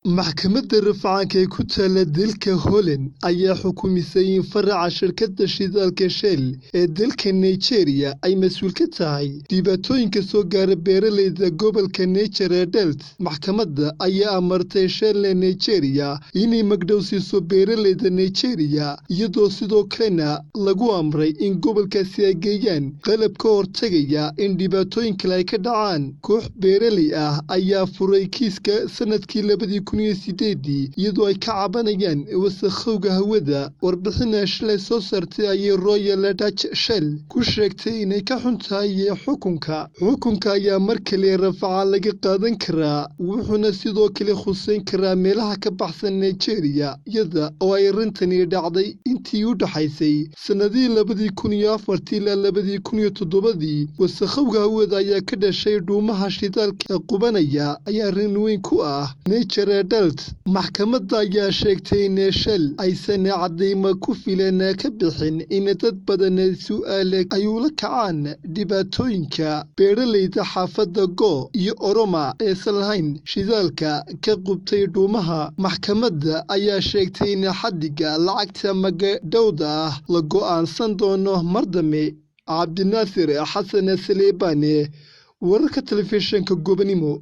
maxkamadda rafcaanka ee ku taala dalka Holland ayaa xukumisay in faraca shirkadda shidaalka Shell ee dalka Nigeria ay mas'uul ka tahay dhibaatooyinka soo gaara beeralayda gobolka Niger Delta. Maxkamadda ayaa amartay Shell ee Nigeria inay magdhow siiso beeralayda Nigeria iyadoo sidoo kalena lagu amray in gobolkaasi ay geeyaan qalab ka hortagaya in dhibaatooyin kale ay ka dhacaan. Koox beeralay ah ayaa furay kiiska sanadkii 2018 iyadoo ay ka cabanayaan wasakhowga hawada. Warbixin shalay soo saartay ayay Royal Dutch Shell ku sheegtay inay ka xun tahay xukunka ayaa mar kale rafcaan laga qaadan karaa, wuxuuna sidoo kale khuseyn karaa meelaha ka baxsan Nigeria iyada oo ay arrintani dhacday intii u dhaxaysay sanadihii 2004 ilaa 2007. Wasakhowga hawada ayaa ka dhashay dhuumaha shidaalka qubanaya ayaa arrin weyn ku ah Niger Delta. Maxkamadda ayaa sheegtay in Shell aysan cadeymo ku filan ka bixin in dad badan su'aal ay ula kacaan dhibaatooyinka beeralayda xaafadda Go iyo Oroma ee lahayn shidaalka ka qubtay dhuumaha. Maxkamadda ayaa sheegtay in xaddiga lacagta magdhowda ah la go'aansan doono mar dambe. Cabdinaasir Xasan Saleebane, wararka telefishinka Gobonimo.